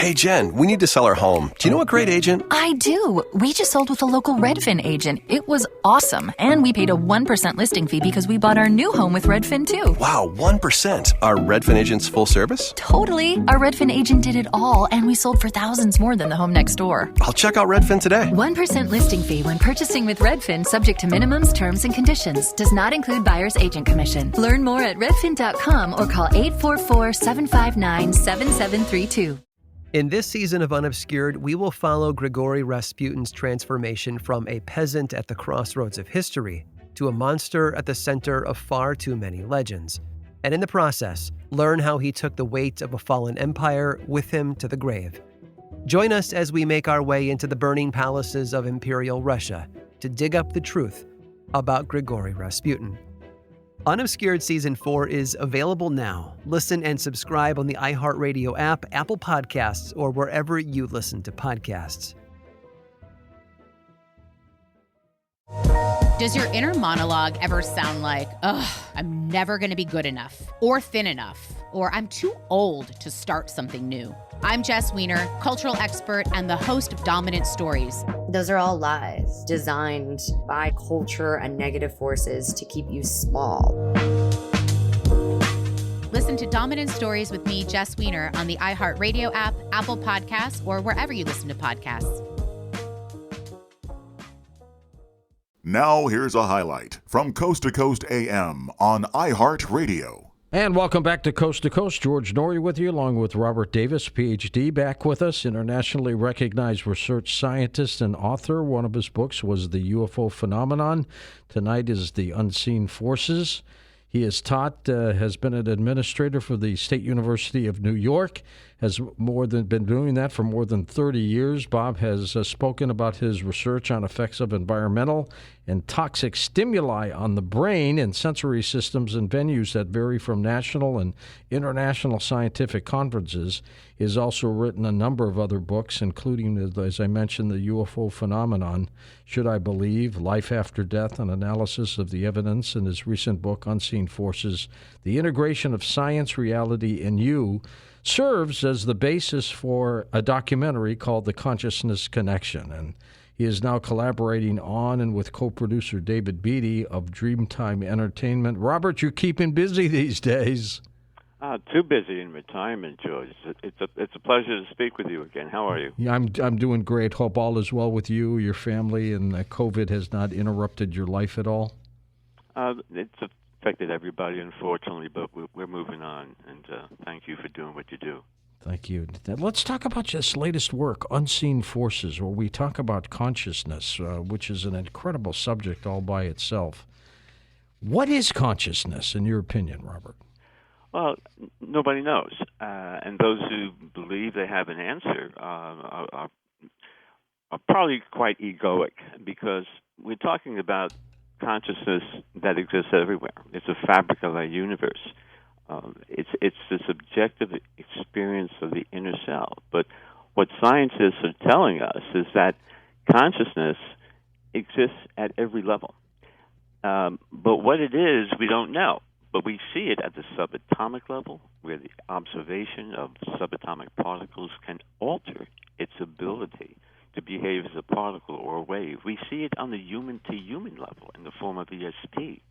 Hey, Jen, we need to sell our home. Do you know a great agent? I do. We just sold with a local Redfin agent. It was awesome. And we paid a 1% listing fee because we bought our new home with Redfin, too. Wow, 1%. Are Redfin agents full service? Totally. Our Redfin agent did it all, and we sold for thousands more than the home next door. I'll check out Redfin today. 1% listing fee when purchasing with Redfin, subject to minimums, terms, and conditions. Does not include buyer's agent commission. Learn more at redfin.com or call 844-759-7732. In this season of Unobscured, we will follow Grigory Rasputin's transformation from a peasant at the crossroads of history to a monster at the center of far too many legends. And in the process, learn how he took the weight of a fallen empire with him to the grave. Join us as we make our way into the burning palaces of Imperial Russia to dig up the truth about Grigory Rasputin. Unobscured Season 4 is available now. Listen and subscribe on the iHeartRadio app, Apple Podcasts, or wherever you listen to podcasts. Does your inner monologue ever sound like, ugh, I'm never going to be good enough, or thin enough, or I'm too old to start something new? I'm Jess Wiener, cultural expert and the host of Dominant Stories. Those are all lies designed by culture and negative forces to keep you small. Listen to Dominant Stories with me, Jess Wiener, on the iHeartRadio app, Apple Podcasts, or wherever you listen to podcasts. Now here's a highlight from Coast to Coast AM on iHeartRadio. And welcome back to Coast. George Norrie with you, along with Robert Davis, Ph.D., back with us, internationally recognized research scientist and author. One of his books was The UFO Phenomenon. Tonight is The Unseen Forces. He has has been an administrator for the State University of New York, has been doing that for more than 30 years. Bob has spoken about his research on effects of environmental and toxic stimuli on the brain and sensory systems in venues that vary from national and international scientific conferences. He has also written a number of other books, including, as I mentioned, The UFO Phenomenon, Should I Believe?, Life After Death, an analysis of the evidence, in his recent book, Unseen Forces, The Integration of Science, Reality, and You, serves as the basis for a documentary called The Consciousness Connection. And he is now collaborating on and with co-producer David Beatty of Dreamtime Entertainment. Robert, you're keeping busy these days. Too busy in retirement, George. It's a pleasure to speak with you again. How are you? Yeah, I'm doing great. Hope all is well with you, your family, and COVID has not interrupted your life at all. It's affected everybody, unfortunately, but we're moving on, and thank you for doing what you do. Thank you. Let's talk about this latest work, Unseen Forces, where we talk about consciousness, which is an incredible subject all by itself. What is consciousness, in your opinion, Robert? Well, nobody knows, and those who believe they have an answer are probably quite egoic, because we're talking about consciousness that exists everywhere. It's a fabric of our universe. It's the subjective experience of the inner self. But what scientists are telling us is that consciousness exists at every level. But what it is, we don't know. But we see it at the subatomic level, where the observation of subatomic particles can alter its ability to behave as a particle or a wave. We see it on the human-to-human level in the form of ESP,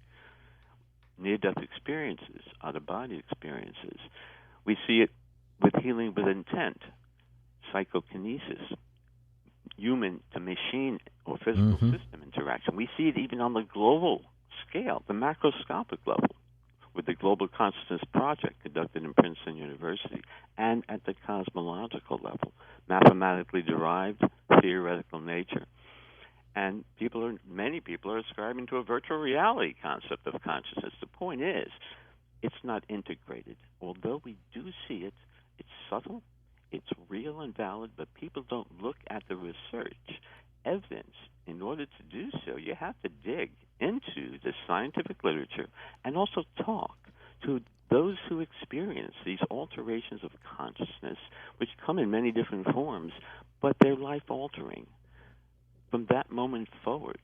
near-death experiences, out-of-body experiences. We see it with healing with intent, psychokinesis, human-to-machine or physical system interaction. We see it even on the global scale, the macroscopic level, with the Global Consciousness Project conducted in Princeton University, and at the cosmological level, mathematically derived, theoretical nature. And many people are ascribing to a virtual reality concept of consciousness. The point is, it's not integrated. Although we do see it, it's subtle, it's real and valid, but people don't look at the research evidence. In order to do so, you have to dig into the scientific literature and also talk to those who experience these alterations of consciousness, which come in many different forms, but they're life-altering. From that moment forward,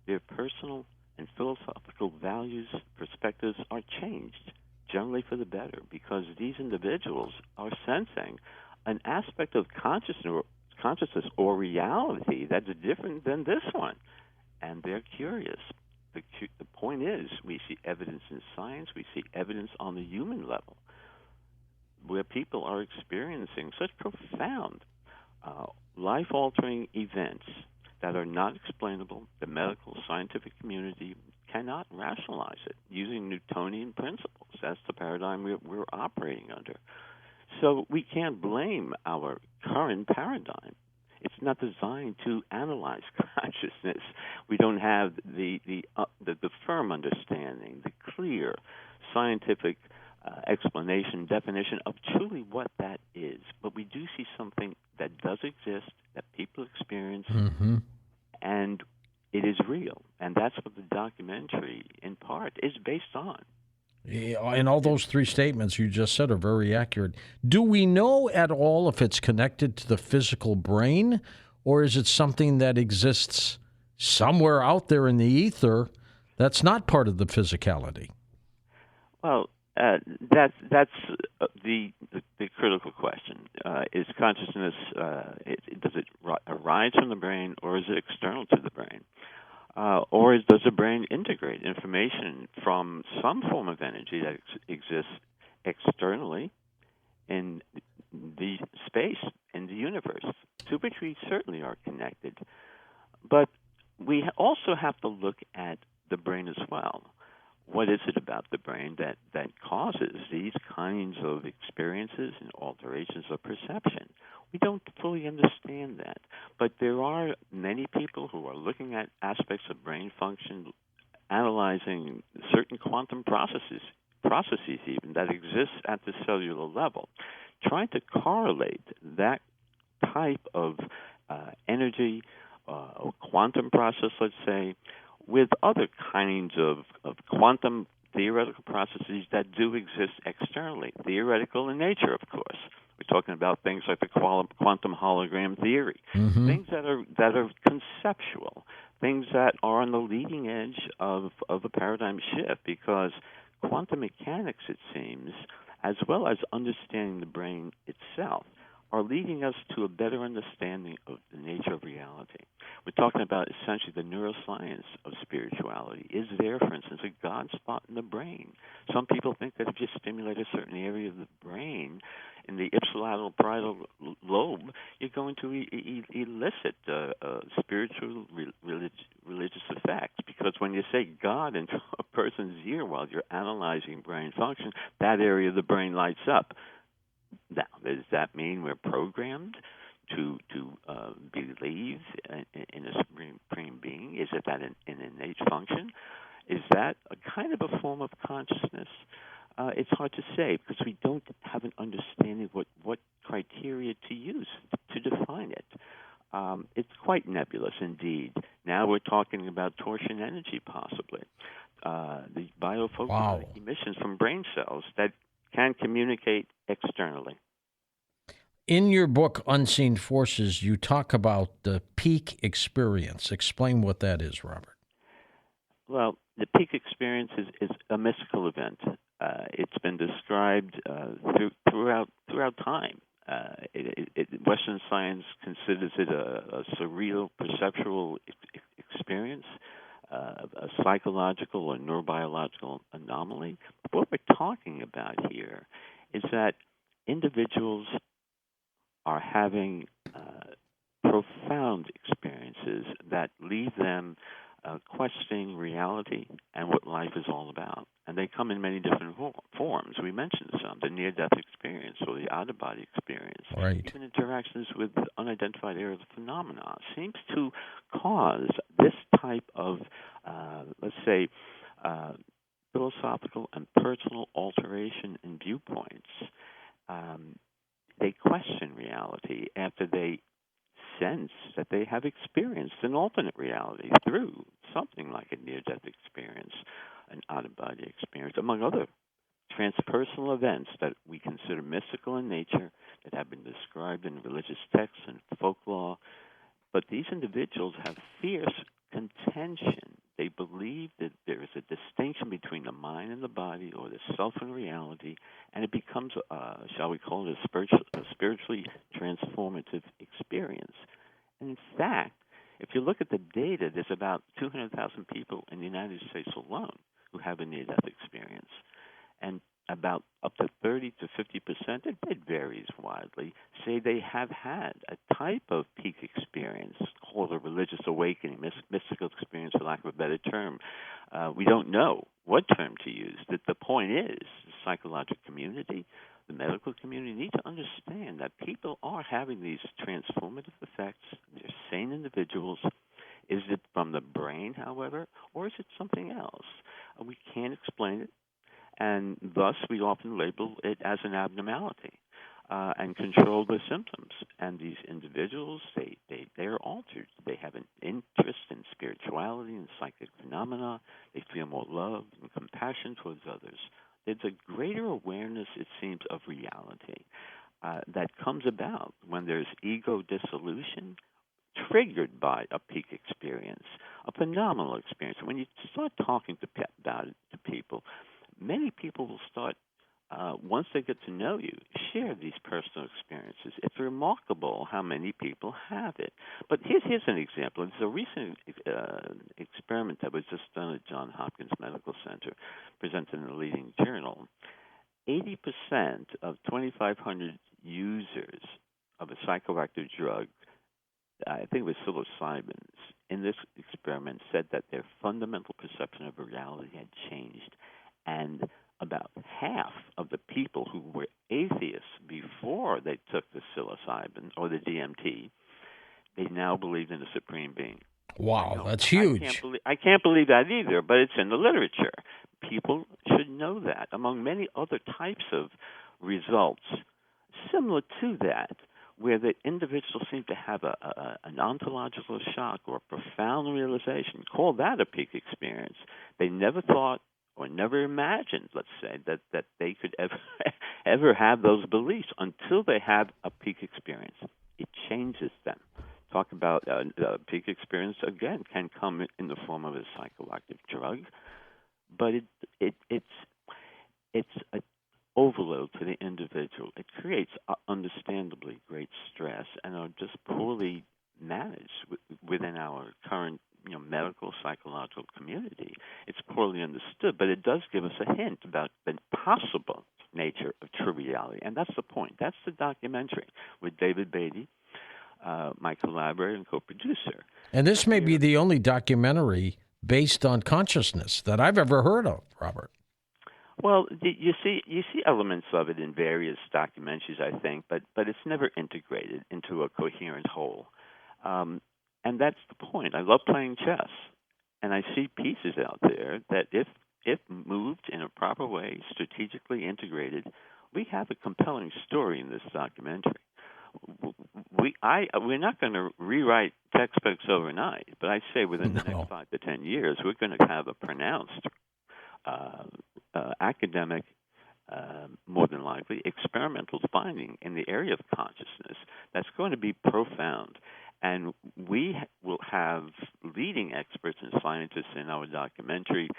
their personal and philosophical values, perspectives are changed, generally for the better, because these individuals are sensing an aspect of consciousness or reality that's different than this one. And they're curious. The point is, we see evidence in science, we see evidence on the human level, where people are experiencing such profound, life-altering events that are not explainable. The medical scientific community cannot rationalize it using Newtonian principles. That's the paradigm we're operating under. So we can't blame our current paradigm. It's not designed to analyze consciousness. We don't have the firm understanding, the clear scientific explanation, definition of truly what that is. But we do see something that does exist, that people experience, and it is real. And that's what the documentary, in part, is based on. Yeah, and all those three statements you just said are very accurate. Do we know at all if it's connected to the physical brain, or is it something that exists somewhere out there in the ether that's not part of the physicality? Well, that's the critical question. Is consciousness, does it arise from the brain, or is it external to the brain? Or does the brain integrate information from some form of energy that exists externally in the space, in the universe, to which we certainly are connected? But we also have to look at the brain as well. What is it about the brain that causes these kinds of experiences and alterations of perception? We don't fully understand that. But there are many people who are looking at aspects of brain function, analyzing certain quantum processes even that exist at the cellular level, trying to correlate that type of energy, or quantum process, let's say, with other kinds of quantum theoretical processes that do exist externally, theoretical in nature, of course. We're talking about things like the quantum hologram theory, things that are conceptual, things that are on the leading edge of a paradigm shift, because quantum mechanics, it seems, as well as understanding the brain itself, are leading us to a better understanding of the nature of reality. We're talking about essentially the neuroscience of spirituality. Is there, for instance, a God spot in the brain? Some people think that if you stimulate a certain area of the brain, in the ipsilateral parietal lobe, you're going to elicit spiritual, religious effects. Because when you say God into a person's ear while you're analyzing brain function, that area of the brain lights up. Now, does that mean we're programmed to believe in a supreme being? Is it that an innate function? Is that a kind of a form of consciousness? It's hard to say, because we don't have an understanding what criteria to use to define it. It's quite nebulous indeed. Now we're talking about torsion energy, possibly. The biophotonic emissions from brain cells that can communicate externally. In your book, Unseen Forces, you talk about the peak experience. Explain what that is, Robert. Well, the peak experience is a mystical event. It's been described throughout time. Western science considers it a surreal perceptual experience, a psychological or neurobiological anomaly. But what we're talking about here is that individuals are having profound experiences that leave them questioning reality and what life is all about. And they come in many different forms. We mentioned some, the near-death experience or the out-of-body experience. Right. Even interactions with unidentified areas of phenomena seems to cause this type of, let's say, philosophical and personal alteration in viewpoints. They question reality after they sense that they have experienced an alternate reality through something like a near-death experience, an out-of-body experience, among other transpersonal events that we consider mystical in nature, that have been described in religious texts and folklore. But these individuals have fierce contention They believe that there is a distinction between the mind and the body, or the self and reality, and it becomes, shall we call it, a spiritually transformative experience. And in fact, if you look at the data, there's about 200,000 people in the United States alone who have a near-death experience. And about up to 30 to 50%, it varies widely, say they have had a type of peak experience called a religious awakening, mystical experience, for lack of a better term. We don't know what term to use. The point is, the psychological community, the medical community need to understand that people are having these transformative effects. They're sane individuals. Is it from the brain, however, or is it something else? We can't explain it. And thus, we often label it as an abnormality and control the symptoms. And these individuals, they are altered. They have an interest in spirituality and psychic phenomena. They feel more love and compassion towards others. There's a greater awareness, it seems, of reality that comes about when there's ego dissolution triggered by a peak experience, a phenomenal experience. When you start talking about it to people, many people will start, once they get to know you, share these personal experiences. It's remarkable how many people have it. But here's an example. It's a recent experiment that was just done at Johns Hopkins Medical Center, presented in a leading journal. 80% of 2,500 users of a psychoactive drug, I think it was psilocybin, in this experiment said that their fundamental perception of reality had changed. And about half of the people who were atheists before they took the psilocybin or the DMT, they now believe in a supreme being. Wow, that's huge. I can't believe that either, but it's in the literature. People should know that. Among many other types of results similar to that, where the individual seemed to have an ontological shock or a profound realization, call that a peak experience. They never thought or never imagined, let's say, that they could ever have those beliefs until they have a peak experience. It changes them. Talk about a peak experience, again, can come in the form of a psychoactive drug, but it's an overload to the individual. It creates, understandably, great stress and are just poorly managed within our current medical, psychological community. It's poorly understood, but it does give us a hint about the possible nature of true reality. And that's the point. That's the documentary with David Beatty, my collaborator and co-producer. And this may be the only documentary based on consciousness that I've ever heard of, Robert. Well, you see elements of it in various documentaries, I think, but it's never integrated into a coherent whole. And that's the point. I love playing chess, and I see pieces out there that if moved in a proper way, strategically integrated, we have a compelling story in this documentary. We're not going to rewrite textbooks overnight, but I say within the next 5 to 10 years, we're going to have a pronounced academic, more than likely, experimental finding in the area of consciousness that's going to be profound. And we will have leading experts and scientists in our documentary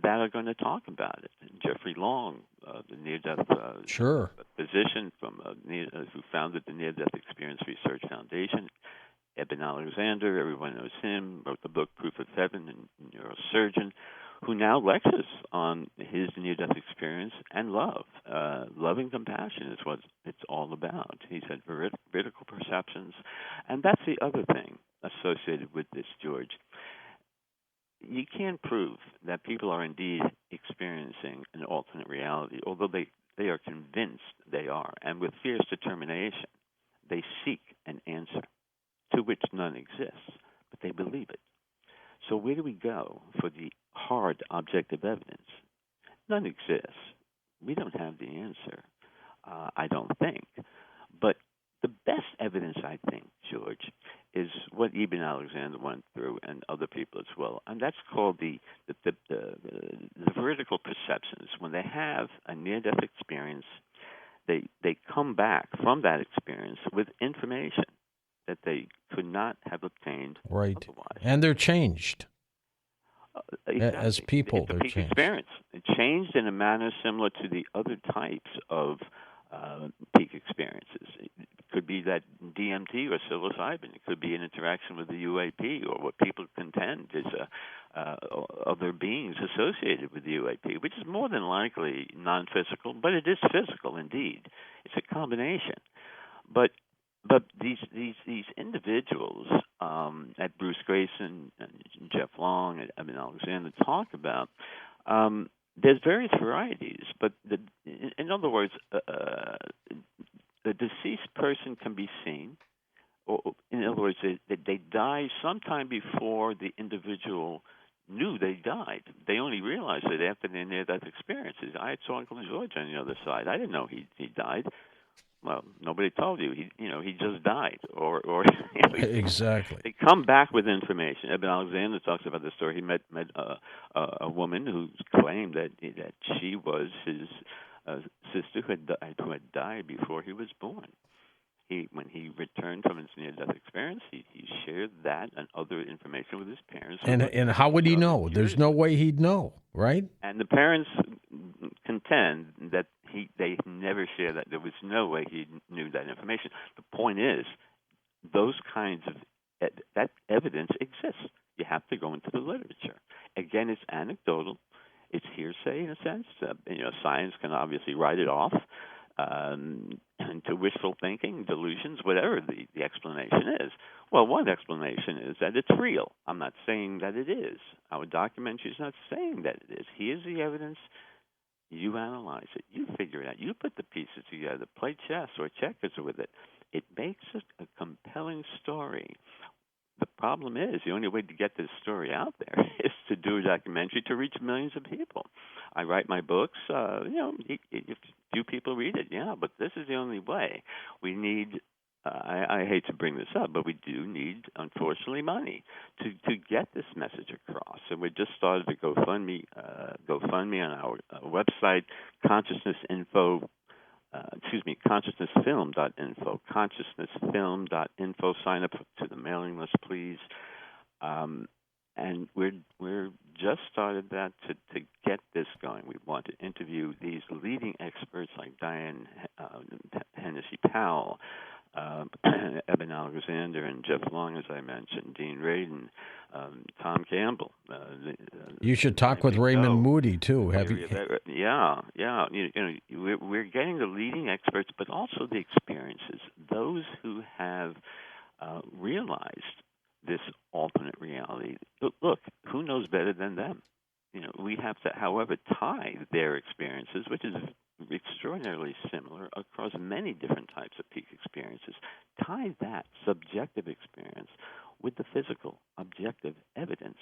that are going to talk about it. Jeffrey Long, the near-death physician from who founded the Near-Death Experience Research Foundation, Eben Alexander, everyone knows him, wrote the book Proof of Heaven, and neurosurgeon, who now lectures on his near-death experience and love. Love and compassion is what it's all about. He said vertical perceptions. And that's the other thing associated with this, George. You can't prove that people are indeed experiencing an alternate reality, although they are convinced they are. And with fierce determination, they seek an answer to which none exists, but they believe it. So where do we go for the hard objective evidence? None exists. We don't have the answer, I don't think. But the best evidence, I think, George, is what Eben Alexander went through and other people as well, and that's called the vertical perceptions. When they have a near-death experience, they come back from that experience with information that they could not have obtained otherwise. And they're changed. Exactly. As people, it's a they're peak changed. experience. It changed in a manner similar to the other types of peak experiences. It could be that DMT or psilocybin. It could be an interaction with the UAP, or what people contend is other beings associated with the UAP, which is more than likely non-physical, but it is physical indeed. It's a combination. But these individuals that Bruce Grayson and Jeff Long and Eben Alexander talk about, there's various varieties. But in other words, the deceased person can be seen, or in other words, they die sometime before the individual knew they died. They only realized it after their near-death experiences. I saw Uncle George on the other side. I didn't know he died. Well, nobody told you. He just died, or Exactly. They come back with information. Eben Alexander talks about the story. He met a woman who claimed that she was his sister who had died before he was born. When he returned from his near-death experience, he shared that and other information with his parents. And how would he know? There's no way he'd know, right? And the parents contend that they never shared that. There was no way he knew that information. The point is, those kinds of that evidence exists. You have to go into the literature. Again, it's anecdotal. It's hearsay in a sense. Science can obviously write it off to wishful thinking, delusions, whatever the explanation is. Well, one explanation is that it's real. I'm not saying that it is. Our documentary is not saying that it is. Here's the evidence. You analyze it. You figure it out. You put the pieces together. Play chess or checkers with it. It makes it a compelling story. The problem is, the only way to get this story out there is to do a documentary to reach millions of people. I write my books. If few people read it, yeah, but this is the only way. We need. I hate to bring this up, but we do need, unfortunately, money to get this message across. And we just started a GoFundMe on our website, consciousnessfilm.info, consciousnessfilm.info. Sign up to the mailing list, please. And we're just started that to get this going. We want to interview these leading experts like Diane Hennessy-Powell, Eben Alexander, and Jeff Long, as I mentioned, Dean Radin, Tom Campbell. You should talk with Raymond Moody too. Have you? Yeah. We're getting the leading experts, but also the experiences. Those who have realized this alternate reality. Look, who knows better than them? We have to, however, tie their experiences, which is extraordinarily similar across many different types of peak experiences. Tie that subjective experience with the physical, objective evidence.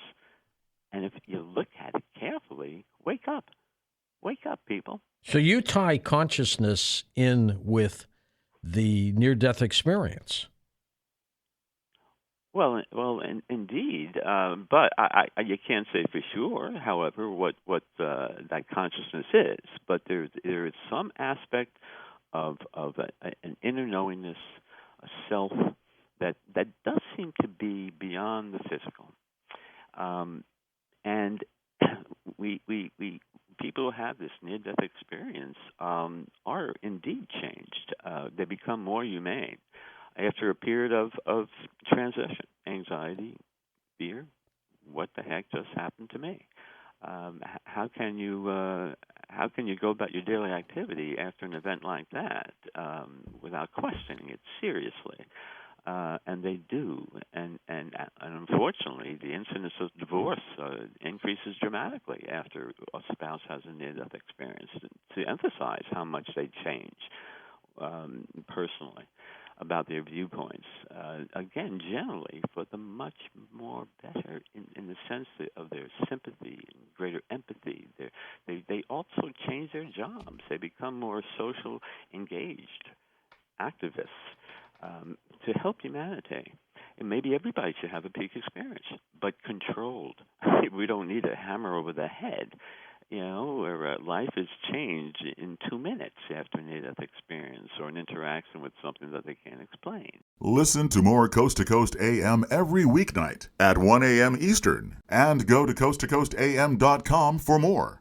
And if you look at it carefully, wake up. Wake up, people. So you tie consciousness in with the near-death experience. Well, indeed, but you can't say for sure. However, what that consciousness is, but there is some aspect of an inner knowingness, a self that does seem to be beyond the physical, and we people who have this near-death experience are indeed changed. They become more humane. After a period of transition, anxiety, fear, what the heck just happened to me? How can you go about your daily activity after an event like that without questioning it seriously? And they do, and unfortunately, the incidence of divorce increases dramatically after a spouse has a near-death experience. To emphasize how much they change personally about their viewpoints, again, generally for the much more better in the sense of their sympathy and greater empathy. They also change their jobs. They become more social engaged activists to help humanity. And maybe everybody should have a peak experience, but controlled. We don't need a hammer over the head. Where life is changed in 2 minutes after a near-death experience or an interaction with something that they can't explain. Listen to more Coast to Coast AM every weeknight at 1 a.m. Eastern and go to coasttocoastam.com for more.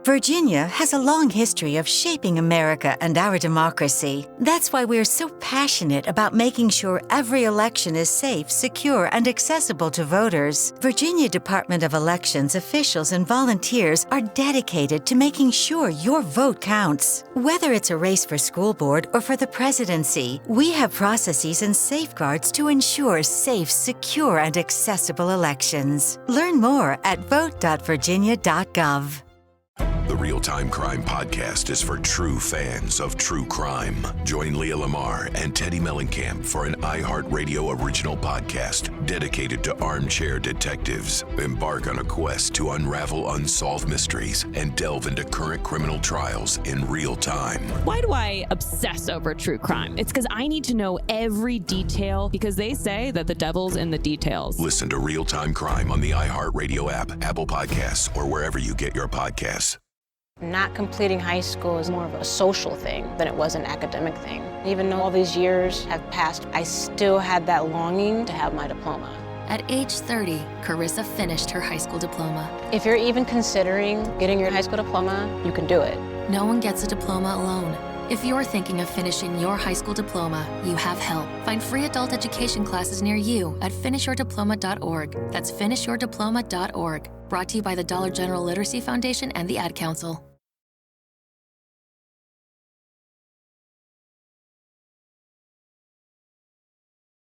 Virginia has a long history of shaping America and our democracy. That's why we're so passionate about making sure every election is safe, secure, and accessible to voters. Virginia Department of Elections officials and volunteers are dedicated to making sure your vote counts. Whether it's a race for school board or for the presidency, we have processes and safeguards to ensure safe, secure, and accessible elections. Learn more at vote.virginia.gov. The Real-Time Crime Podcast is for true fans of true crime. Join Leah Lamar and Teddy Mellencamp for an iHeartRadio original podcast dedicated to armchair detectives. Embark on a quest to unravel unsolved mysteries and delve into current criminal trials in real time. Why do I obsess over true crime? It's because I need to know every detail, because they say that the devil's in the details. Listen to Real-Time Crime on the iHeartRadio app, Apple Podcasts, or wherever you get your podcasts. Not completing high school is more of a social thing than it was an academic thing. Even though all these years have passed, I still had that longing to have my diploma. At age 30, Carissa finished her high school diploma. If you're even considering getting your high school diploma, you can do it. No one gets a diploma alone. If you're thinking of finishing your high school diploma, you have help. Find free adult education classes near you at finishyourdiploma.org. That's finishyourdiploma.org. Brought to you by the Dollar General Literacy Foundation and the Ad Council.